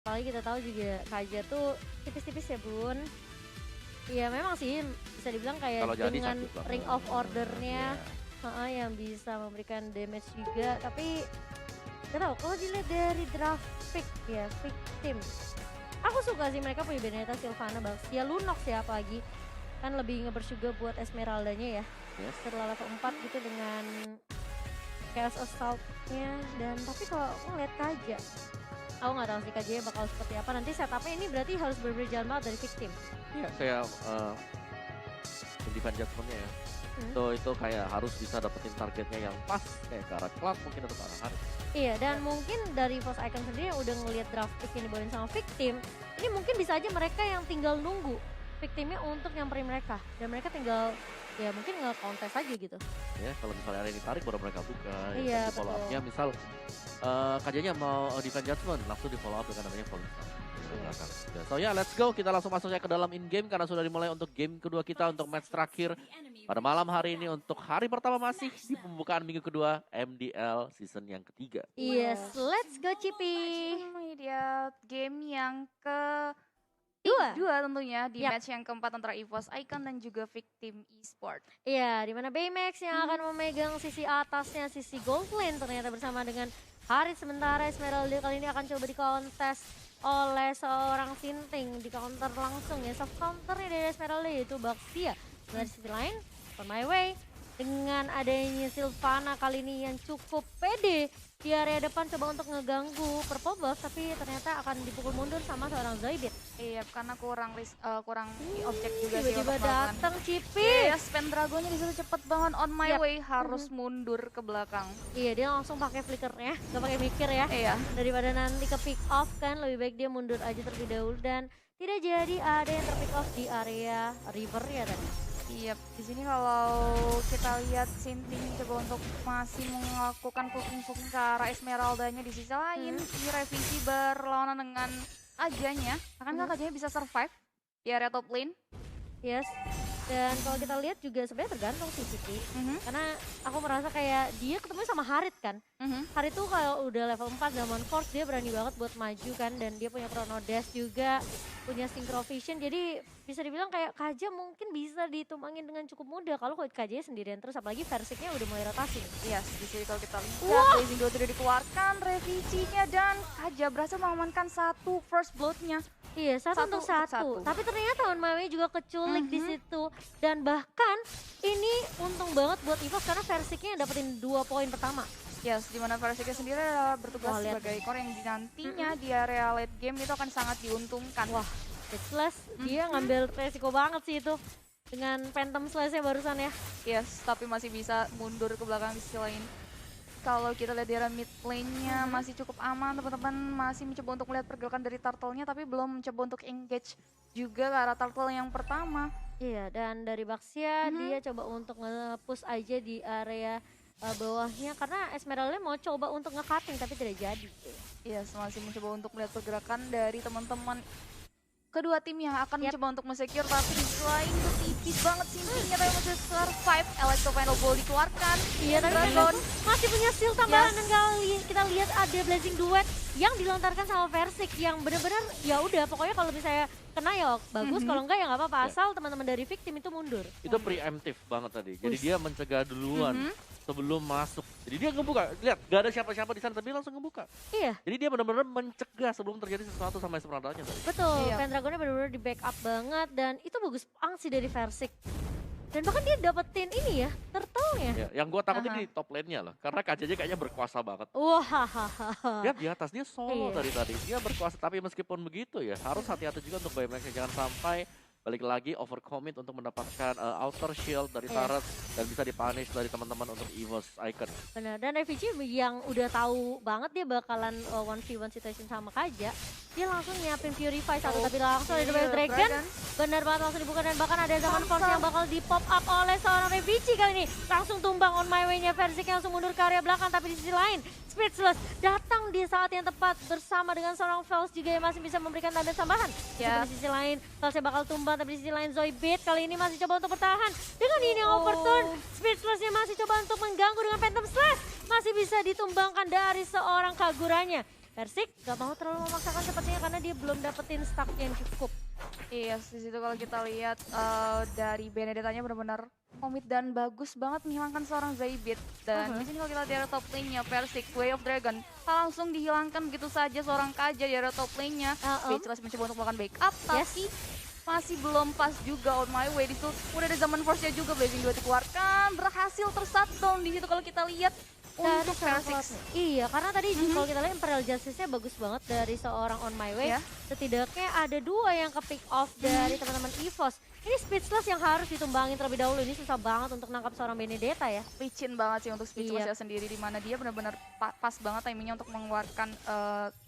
Apalagi kita tahu juga Kaja tuh tipis-tipis ya Bun. Iya memang sih bisa dibilang kayak Kalau jadi dengan sakit banget. ring of order-nya Iya. yang bisa memberikan damage juga. Tapi gak tau kalau dilihat dari draft pick ya, victim. Aku suka sih mereka punya Benedetta, Sylvana, Baxia, Lunox ya apalagi. Kan lebih ngeburst juga buat Esmeraldanya ya. Yes. Setelah level 4 gitu dengan Chaos Assault-nya. Dan tapi kalau aku ngeliat Kaja, aku gak tahu sih Kaja bakal seperti apa. Nanti setupnya ini berarti harus berbeda jalan banget dari victim. Iya kayak defense judgment-nya ya. Itu kayak harus bisa dapetin targetnya yang pas kayak ke arah Cloud mungkin atau ke arah Haris. Iya dan mungkin dari Force Icon sendiri yang udah ngelihat draft pick yang dibawain sama victim, ini mungkin bisa aja mereka yang tinggal nunggu victimnya untuk nyamperin mereka. Dan mereka tinggal ya mungkin nge-contest aja gitu. Ya kalau misalnya ada yang ditarik baru mereka buka. Iya ya, follow up-nya misal Kajanya mau defense judgment langsung di follow up dengan namanya Falling Star. So ya let's go, kita langsung masuk ke dalam in-game karena sudah dimulai untuk game kedua kita untuk match terakhir pada malam hari ini untuk hari pertama masih di pembukaan minggu kedua MDL season yang ketiga. Yes, let's go Cipi. Ini dia game yang Dua tentunya di Yap. match yang keempat antara EVOS Icon dan juga Victim Esport. Iya, di mana Baymax yang akan memegang sisi atasnya, sisi gold lane ternyata bersama dengan Haris. Sementara Esmeralda kali ini akan coba dikontes oleh seorang Sinting, di counter langsung ya, soft counternya dari Esmeralda yaitu Baxia. Dari sisi lain, on my way dengan adanya Sylvana kali ini yang cukup pede di area depan coba untuk ngeganggu Purple Buff, tapi ternyata akan dipukul mundur sama seorang Zoidberg. Iya, karena kurang objek juga sih Tiba-tiba untuk melawan. datang Cipi. Iya, spam dragonnya di situ cepet banget on my Yap. way, harus mundur ke belakang. Iya, dia langsung pakai flickernya, gak pakai mikir ya. Iya. Daripada nanti ke pick off kan, lebih baik dia mundur aja terlebih dahulu dan tidak jadi ada yang terpick off di area river ya tadi. Iya, di sini kalau kita lihat Sinting coba untuk masih melakukan cooking ke arah Esmeraldanya di sisi lain. Ini revisi berlawanan dengan Ajanya. Akankah Ajanya bisa survive di area top lane? Yes. Dan kalau kita lihat juga sebenarnya tergantung sih Ciki. Karena aku merasa kayak dia ketemu sama Harit kan. Harit tuh kalau udah level 4 zaman Force dia berani banget buat maju kan. Dan dia punya Chrono Dash juga, punya Synchro Vision. Jadi bisa dibilang kayak Kaja mungkin bisa ditumbangin dengan cukup mudah. Kalau Kaja sendirian terus, apalagi Versiknya udah mulai rotasi. Yes, di sini kalau kita lihat Blazing Duo sudah dikeluarkan, revisinya dan Kaja berhasil mengamankan satu first blood-nya. Iya, satu untuk satu. Tapi ternyata On My Way juga keculik di situ. Dan bahkan ini untung banget buat EVOS karena Versiknya dapetin 2 poin pertama. Yes, di mana Versiknya sendiri adalah bertugas sebagai core yang nantinya di area late game itu akan sangat diuntungkan. Wah, Speechless dia ngambil resiko banget sih itu. Dengan Phantom Slash-nya barusan ya. Yes, tapi masih bisa mundur ke belakang di sisi lain. Kalau kita lihat di area mid lane-nya masih cukup aman, teman-teman masih mencoba untuk melihat pergerakan dari turtle-nya tapi belum mencoba untuk engage juga ke arah turtle yang pertama. Iya, dan dari Baxia dia coba untuk nge-push aja di area bawahnya karena Esmeralda mau coba untuk nge-cutting tapi tidak jadi. Iya, masih mencoba untuk melihat pergerakan dari teman-teman kedua tim yang akan mencoba untuk men-secure, tapi di selain itu tipis banget Sintingnya tapi masih survive. Electro Ball dikeluarkan. Iya, tapi Dragon masih punya shield tambahan dan kita lihat ada Blazing Duet yang dilontarkan sama Versik yang benar-benar ya udah pokoknya kalau misalnya kena ya bagus, kalau enggak ya nggak apa-apa asal teman-teman dari victim itu mundur. Itu preemptif banget tadi. Jadi dia mencegah duluan sebelum masuk. Jadi dia ngebuka. Lihat, gak ada siapa-siapa di sana tapi langsung ngebuka. Iya. Jadi dia benar-benar mencegah sebelum terjadi sesuatu sama Esmeraldanya tadi. Betul. Pendragonnya benar-benar di backup banget dan itu bagus angsi dari Versik. Dan bahkan dia dapetin ini ya, turtle-nya. Ya, yang gue takutin di top lane-nya loh. Karena Kajanya kayaknya berkuasa banget. Wah. Lihat di atas dia solo tadi. Dia berkuasa tapi meskipun begitu ya harus hati-hati juga untuk Baymax. Jangan sampai balik lagi overcommit untuk mendapatkan outer shield dari turret dan bisa dipunish dari teman-teman untuk EVOS Icon. Benar, dan FVG yang udah tahu banget dia bakalan 1v1 situation sama Kaja, dia langsung nyiapin Purify satu tapi langsung ada Double Dragon. Benar banget langsung dibuka dan bahkan ada zaman Force yang bakal di pop up oleh seorang FVG kali ini. Langsung tumbang On My Way-nya Versik yang langsung mundur ke area belakang tapi di sisi lain Speechless datang di saat yang tepat bersama dengan seorang Fels juga yang masih bisa memberikan tanda tambahan. Di sisi lain Felsnya bakal tumbang tapi di sisi lain Zoidberg kali ini masih coba untuk bertahan. Dengan ini yang overturn, Speechless-nya masih coba untuk mengganggu dengan Phantom Slash. Masih bisa ditumbangkan dari seorang Kaguranya. Persik gak mau terlalu memaksakan sepertinya karena dia belum dapetin stack yang cukup. Iya, di situ kalau kita lihat dari Benedetta-nya benar-benar komit dan bagus banget menghilangkan seorang Zaybit. Dan di sini kalau kita lihat di area top lane-nya Persik, Way of Dragon langsung dihilangkan begitu saja seorang Kaja di area top lane-nya. Speechless mencoba untuk melakukan backup, tapi masih belum pas juga on my way. Di situ udah ada zaman force-nya juga, Blazing 2 dikeluarkan, berhasil tershutdown di situ kalau kita lihat. Untuk Persik. Iya, karena tadi kalau kita lihat Imperial Justice-nya bagus banget dari seorang On My Way. Setidaknya ada 2 yang ke pick off dari teman-teman EVOS. Ini Speechless yang harus ditumbangin terlebih dahulu. Ini susah banget untuk nangkap seorang Benedetta ya. Licin banget sih untuk Speechless sendiri, di mana dia benar-benar pas banget timingnya untuk mengeluarkan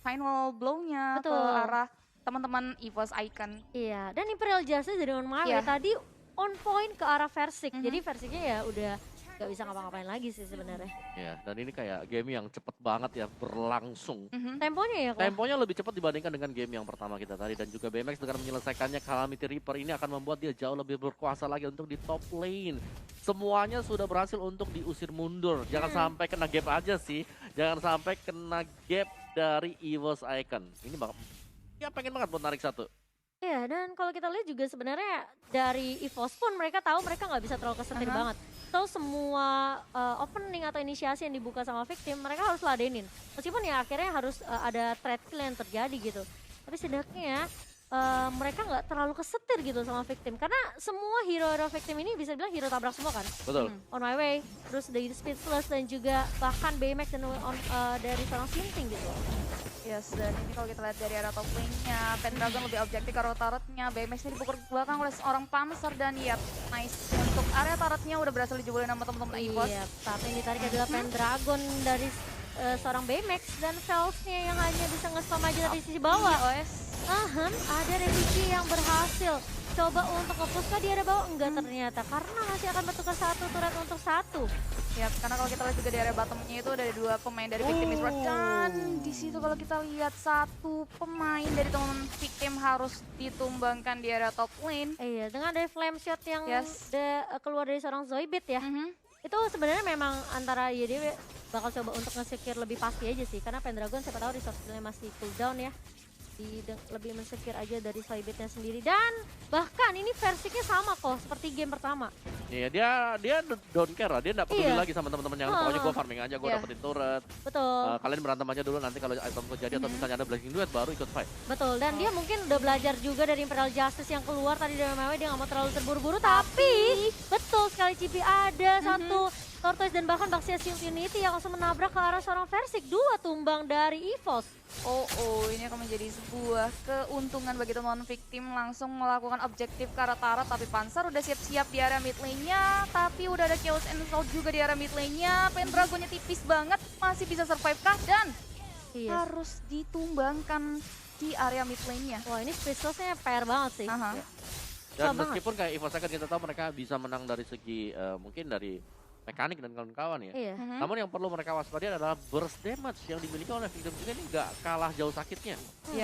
final blow-nya ke arah teman-teman EVOS Icon. Iya, dan Imperial Justice dari On My Way tadi on point ke arah Persik. Jadi Persiknya ya udah gak bisa ngapa-ngapain lagi sih sebenarnya. Ya, dan ini kayak game yang cepet banget ya berlangsung. Temponya ya kok. Temponya lebih cepat dibandingkan dengan game yang pertama kita tadi. Dan juga BMX dengan menyelesaikannya Calamity Reaper ini akan membuat dia jauh lebih berkuasa lagi untuk di top lane. Semuanya sudah berhasil untuk diusir mundur. Jangan sampai kena gap aja sih. Jangan sampai kena gap dari EVOS Icon. Ini bakal, ya pengen banget buat narik satu. Iya, dan kalau kita lihat juga sebenarnya dari EVOS pun mereka tahu mereka nggak bisa terlalu kesetir banget. So semua opening atau inisiasi yang dibuka sama victim mereka harus ladenin. Meskipun ya akhirnya harus ada trade kill yang terjadi gitu. Tapi setidaknya mereka nggak terlalu kesetir gitu sama victim. Karena semua hero-hero victim ini bisa bilang hero tabrak semua kan. Betul. On My Way, terus dari Speechless dan juga bahkan BMX dan dari seorang Sinting gitu. Yes, dan ini kalau kita lihat dari arah top lane-nya, Pendragon lebih objektif ke arah turret-nya, BMX ini dipukul ke belakang oleh seorang Panzer dan nice. Untuk area turret-nya udah berhasil dijebulin sama teman-teman EVOS. Iya, tapi yang ditarik adalah Pendragon dari seorang BMX dan Fels-nya yang hanya bisa nge-spam aja dari sisi bawah. Ada Revici yang berhasil coba untuk nge-push ke di area bawah, enggak ternyata karena masih akan bertukar satu turret untuk satu. Ya, karena kalau kita lihat juga di area bottom-nya itu ada 2 pemain dari victim Esports. Dan di situ kalau kita lihat 1 pemain dari teman-teman victim harus ditumbangkan di area top lane. Iya, dengan dari flame shot yang keluar dari seorang Zoidberg ya. Itu sebenarnya memang antara ya dia bakal coba untuk nge-secure lebih pasti aja sih. Karena Pendragon siapa tahu resource skill-nya masih cooldown ya. Lebih men-secure aja dari Zoidberg-nya sendiri. Dan bahkan ini versinya sama kok seperti game pertama. Iya, dia don't care lah, dia nggak peduli lagi sama teman-teman yang pokoknya gue farming aja, gue dapetin turret. Betul. Kalian berantem aja dulu, nanti kalau item jadi atau misalnya ada blazing duet baru ikut fight. Betul, dan dia mungkin udah belajar juga dari Imperial Justice yang keluar tadi dari MW, dia nggak mau terlalu terburu-buru, tapi betul sekali Cipi ada satu Tortoise dan bahkan Baxia Unity yang langsung menabrak ke arah seorang Versik, 2 tumbang dari EVOS. Ini akan menjadi sebuah keuntungan bagi teman victim langsung melakukan objektif ke arah turret, tapi Panzer udah siap-siap di area mid lane-nya, tapi udah ada Chaos and Assault juga di area mid lane-nya. Pendragonnya tipis banget, masih bisa survive kah? Dan harus ditumbangkan di area mid lane-nya. Wah, ini Speechless-nya PR banget sih. Dan meskipun kayak EVOS kan kita tahu mereka bisa menang dari segi mungkin dari mekanik dan kawan-kawan ya. Namun yang perlu mereka waspadai adalah burst damage yang dimiliki oleh victim juga ini nggak kalah jauh sakitnya.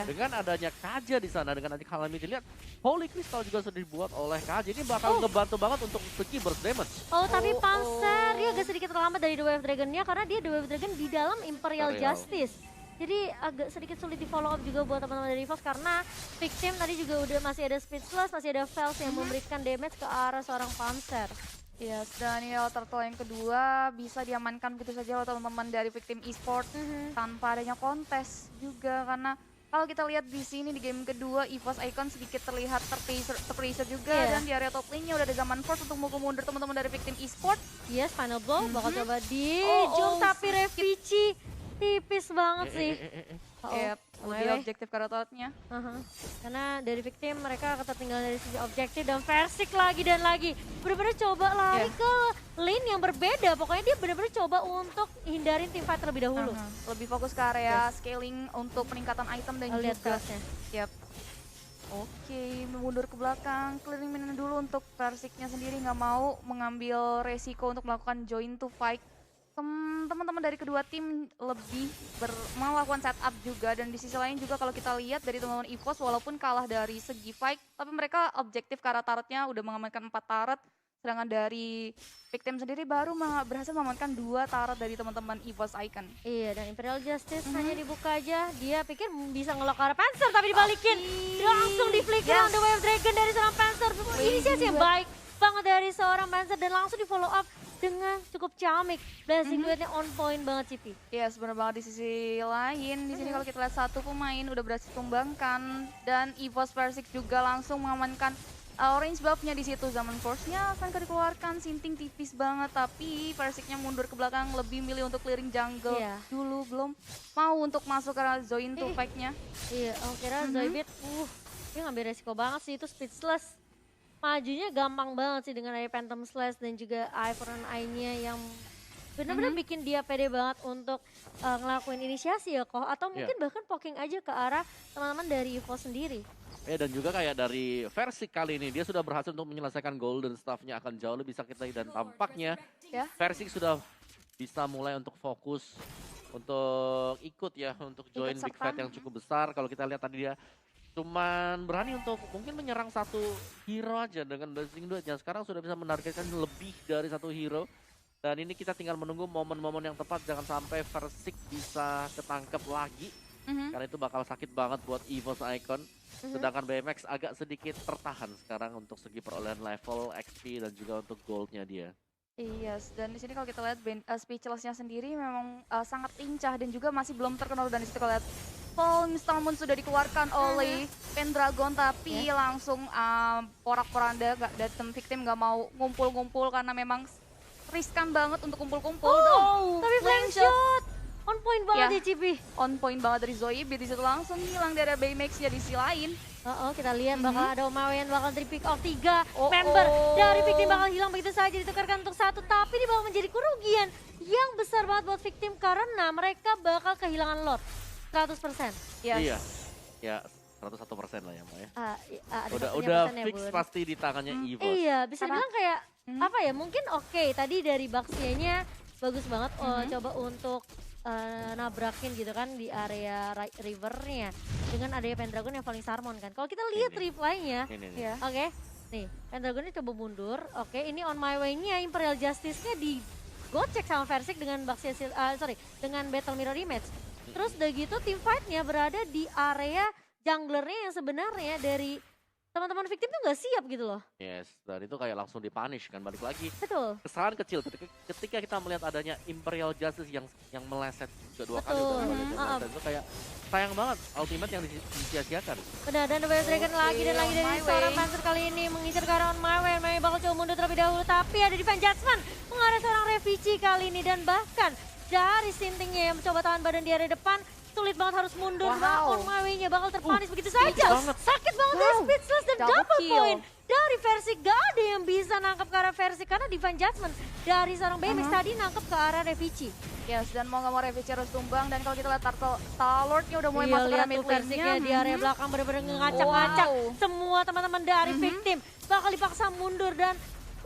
Dengan adanya Kaja di sana, dengan adanya Calamity, lihat Holy Crystal juga sudah dibuat oleh Kaja, ini bakal ngebantu banget untuk segi burst damage. Tapi Panzer dia agak sedikit terlambat dari The Way of Dragon-nya karena dia The Way of Dragon di dalam Imperial Justice. Jadi agak sedikit sulit di follow up juga buat teman-teman dari EVOS karena victim tadi juga udah masih ada Speechless, masih ada Fels yang memberikan damage ke arah seorang Panzer. Yes, dan ini turtle yang kedua bisa diamankan begitu saja oleh teman-teman dari victim esports tanpa adanya kontes juga, karena kalau kita lihat di sini di game kedua EVOS Icon sedikit terlihat terpressure juga dan di area top lane-nya udah ada zaman force untuk mukul mundur teman-teman dari victim esports. Yes, final blow bakal coba di tapi Revici tipis banget sih. Lebih objektif karena turretnya. Karena dari victim mereka ketertinggalan dari sisi objektif dan Versik lagi dan lagi. Bener-bener coba lari ke lane yang berbeda. Pokoknya dia bener-bener coba untuk hindarin team fight terlebih dahulu. Lebih fokus ke area scaling untuk peningkatan item dan juga gasnya. Oke, mundur ke belakang, clearing minion dulu untuk Versiknya sendiri, nggak mau mengambil resiko untuk melakukan join to fight. Teman-teman dari kedua tim lebih melakukan setup juga, dan di sisi lain juga kalau kita lihat dari teman-teman EVOS walaupun kalah dari segi fight, tapi mereka objektif ke arah turretnya udah mengamankan 4 turret, Sedangkan dari Victim sendiri baru berhasil mengamankan 2 turret dari teman-teman EVOS Icon. Iya, dan Imperial Justice hanya dibuka aja. Dia pikir bisa ngelok ke arah Panzer tapi dibalikin. Langsung di flicker on the Wave Dragon dari seorang Panzer. Inisiasi yang baik banget dari seorang Panzer dan langsung di follow up dengan cukup ciamik. Blessing duetnya on point banget Cipi. Iya, yes, benar banget. Di sisi lain, di sini kalau kita lihat satu pemain udah berhasil tumbangkan dan EVOS Persik juga langsung mengamankan orange buff-nya di situ. Zaman Force-nya akan dikeluarkan, Sinting tipis banget, tapi Persiknya mundur ke belakang, lebih milih untuk clearing jungle dulu, belum mau untuk masuk ke Zoe into fight-nya. Iya, kira Zoidberg, dia ngambil resiko banget sih, itu speechless. Majunya gampang banget sih dengan ada Phantom Slash dan juga Iron Eye-nya yang benar-benar bikin dia pede banget untuk ngelakuin inisiasi ya kok. Atau mungkin bahkan poking aja ke arah teman-teman dari EVO sendiri. Dan juga kayak dari versi kali ini dia sudah berhasil untuk menyelesaikan golden staff-nya akan jauh lebih sakit lagi dan tampaknya versi sudah bisa mulai untuk fokus untuk ikut ya untuk join big fight yang cukup besar. Kalau kita lihat tadi dia cuman berani untuk mungkin menyerang satu hero aja dengan blessing duetnya. Sekarang sudah bisa menargetkan lebih dari satu hero. Dan ini kita tinggal menunggu momen-momen yang tepat jangan sampai Versik bisa ketangkep lagi. Karena itu bakal sakit banget buat EVOS Icon. Sedangkan BMX agak sedikit tertahan sekarang untuk segi perolehan level, XP dan juga untuk goldnya dia. Iya, dan di sini kalau kita lihat Speechless-nya sendiri memang sangat lincah dan juga masih belum terkenal. Dan di situ kalau lihat Fall Installment sudah dikeluarkan oleh Pendragon tapi langsung porak-poranda dan tim Victim nggak mau ngumpul-ngumpul karena memang riskan banget untuk kumpul-kumpul. Tapi flame shot on point banget ya Cipi. On point banget dari Zoe, di situ langsung hilang dari Baymax-nya di sisi lain. Kita lihat bakal ada Omawe yang bakal pick off 3 member dari Victim bakal hilang begitu saja ditukarkan untuk 1, tapi ini bakal menjadi kerugian yang besar banget buat Victim karena mereka bakal kehilangan Lord 100%. Iya, ya 101% lah ya Mbak ya. Ada udah fix pasti di tangannya EVOS. Iya, bisa dibilang kayak apa ya, mungkin tadi dari Baxia-nya bagus banget coba untuk nabrakin gitu kan di area rivernya dengan adanya Pendragon yang paling Sarmon kan. Kalau kita lihat reply-nya, nih Pendragon ini coba mundur, ini on my way-nya Imperial Justice-nya digocek sama Versik dengan dengan Battle Mirror Image. Terus udah gitu team fight-nya berada di area junglernya yang sebenarnya dari teman-teman Victim tuh nggak siap gitu loh. Yes, dan itu kayak langsung dipunish kan, balik lagi. Betul. Kesalahan kecil ketika kita melihat adanya Imperial Justice yang meleset kedua kali. Itu kayak sayang banget ultimate yang disia-siakan. Benar, dan The Wave Dragon lagi dan lagi dari seorang Panzer kali ini mengincar ke arah on my way. May bakal coba mundur terlebih dahulu, tapi ada Divine Judgment mengarah seorang Revici kali ini dan bahkan dari Sintingnya yang mencoba tahan badan di area depan. Sulit banget harus mundur, on my way-nya bakal terpanis begitu saja. Sakit banget dari Speechless dan double point dari Versik. Gak ada yang bisa nangkep ke arah Versik karena Divine Judgment dari seorang BMX tadi nangkep ke arah Revici. Yes, dan mau gak mau Revici harus tumbang. Dan kalau kita lihat Star-Lord-nya udah mulai masuk ke arah mid lane-nya. Di area belakang bener-bener ngacak-ngacak semua teman-teman dari Victim. Bakal dipaksa mundur dan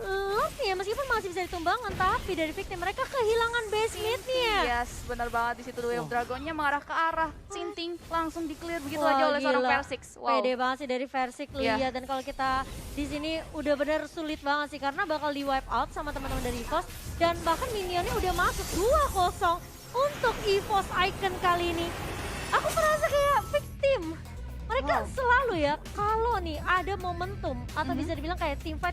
Lord-nya meskipun masih bisa ditumbangkan, tapi dari Victim mereka kehilangan base mid-nya. Yes, benar banget di situ Wave Dragon-nya mengarah ke arah Sinting, langsung di-clear begitu aja oleh seorang Versik. Pede banget sih dari Versik lihat, dan kalau kita di sini udah bener sulit banget sih karena bakal di wipe out sama teman-teman dari EVOS dan bahkan minionnya udah masuk 2-0 untuk EVOS Icon kali ini. Aku merasa kayak Victim mereka selalu ya kalau nih ada momentum atau bisa dibilang kayak team fight